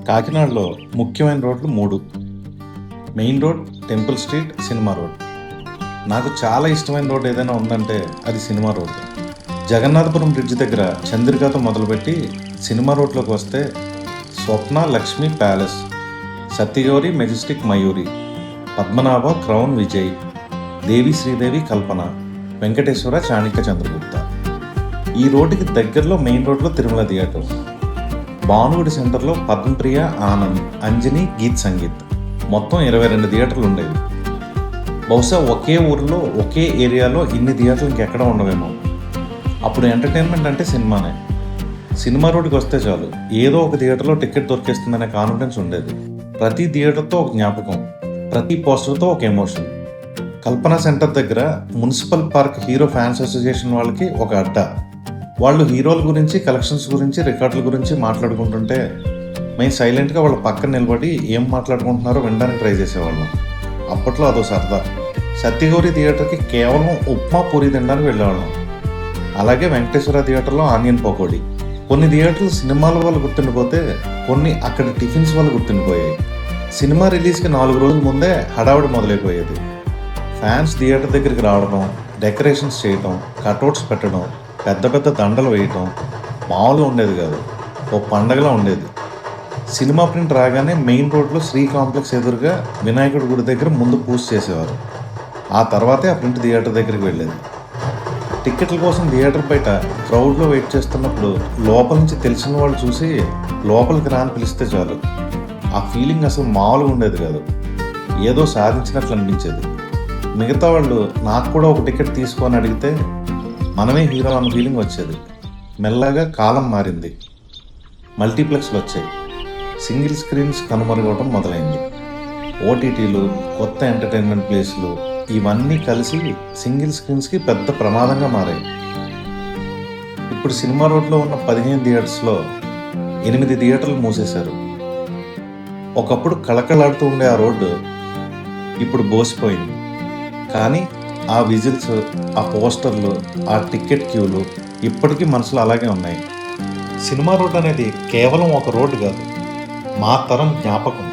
కాకినాడలో ముఖ్యమైన రోడ్లు 3. Main road, temple street, cinema road. నాకు చాలా ఇష్టమైన రోడ్ ఏదైనా ఉందంటే అది సినిమా రోడ్. జగన్నాథపురం బ్రిడ్జ్ దగ్గర చంద్రికతో మొదలుపెట్టి సినిమా రోడ్లోకి వస్తే Swapna Lakshmi palace, Satyagauri majestic Mayuri, Padmanabha crown Vijay, Devi Sridevi Kalpana, Venkateswara Chanakya Chandragupta. ఈ రోడ్డుకి దగ్గరలో మెయిన్ రోడ్లో తిరుమల థియేటర్, భానుగుడి సెంటర్లో పద్మప్రియ, ఆనంద్, అంజని, గీత్ సంగీత్. మొత్తం 22 థియేటర్లు ఉండేవి. బహుశా ఒకే ఊరిలో ఒకే ఏరియాలో ఇన్ని థియేటర్లు ఇంకెక్కడ ఉండవేమో. అప్పుడు ఎంటర్టైన్మెంట్ అంటే సినిమానే. సినిమా రోడ్డుకి వస్తే చాలు ఏదో ఒక థియేటర్లో టికెట్ దొరికేస్తుందనే కాన్ఫిడెన్స్ ఉండేది. ప్రతి థియేటర్తో ఒక జ్ఞాపకం, ప్రతి పోస్టర్తో ఒక ఎమోషన్. కల్పన సెంటర్ దగ్గర municipal park hero fans association వాళ్ళకి ఒక అడ్డా. వాళ్ళు హీరోల గురించి, కలెక్షన్స్ గురించి, రికార్డుల గురించి మాట్లాడుకుంటుంటే మేము సైలెంట్గా వాళ్ళ పక్కన నిలబడి ఏం మాట్లాడుకుంటున్నారో వినడానికి ట్రై చేసేవాళ్ళం. అప్పట్లో అదో సరదా. సత్యగౌరి థియేటర్కి కేవలం ఉప్మా పూరి తినడానికి వెళ్ళేవాళ్ళం. అలాగే వెంకటేశ్వర థియేటర్లో ఆనియన్ పకోడీ. కొన్ని థియేటర్లు సినిమాల వల్ల గుర్తుండిపోతే కొన్ని అక్కడ టిఫిన్స్ వల్ల గుర్తుండిపోయాయి. సినిమా రిలీజ్కి 4 రోజుల ముందే హడావుడి మొదలైపోయేది. ఫ్యాన్స్ థియేటర్ దగ్గరికి రావడం, డెకరేషన్స్ చేయటం, కట్అవుట్స్ పెట్టడం, పెద్ద పెద్ద దండలు వేయటం మామూలుగా ఉండేది కాదు. ఓ పండగలా ఉండేది. సినిమా ప్రింట్ రాగానే మెయిన్ రోడ్లో శ్రీ కాంప్లెక్స్ ఎదురుగా వినాయకుడి గుడి దగ్గర ముందు పూజ చేసేవారు. ఆ తర్వాతే ఆ ప్రింట్ థియేటర్ దగ్గరికి వెళ్ళేది. టిక్కెట్ల కోసం థియేటర్ బయట క్రౌడ్లో వెయిట్ చేస్తున్నప్పుడు లోపల నుంచి తెలిసిన వాళ్ళు చూసి లోపలికి రాని పిలిస్తే చాలు, ఆ ఫీలింగ్ అసలు మామూలుగా ఉండేది కాదు. ఏదో సాధించినట్లు అనిపించేది. మిగతా వాళ్ళు నాకు కూడా ఒక టికెట్ తీసుకొని అడిగితే మనమే హీరో అన్న ఫీలింగ్ వచ్చేది. మెల్లగా కాలం మారింది. మల్టీప్లెక్స్లు వచ్చాయి. సింగిల్ స్క్రీన్స్ కనుమరుగవడం మొదలైంది. ఓటీటీలు, కొత్త ఎంటర్టైన్మెంట్ ప్లేస్లు ఇవన్నీ కలిసి సింగిల్ స్క్రీన్స్కి పెద్ద ప్రమాదంగా మారాయి. ఇప్పుడు సినిమా రోడ్లో ఉన్న 15 థియేటర్స్లో 8 థియేటర్లు మూసేశారు. ఒకప్పుడు కళకళాడుతూ ఉండే ఆ రోడ్డు ఇప్పుడు బోసిపోయింది. కానీ ఆ విజిల్స్, ఆ పోస్టర్లు, ఆ టికెట్ క్యూలు ఇప్పటికీ మనసులో అలాగే ఉన్నాయి. సినిమా రోడ్ అనేది కేవలం ఒక రోడ్డు కాదు, మా తరం జ్ఞాపకం.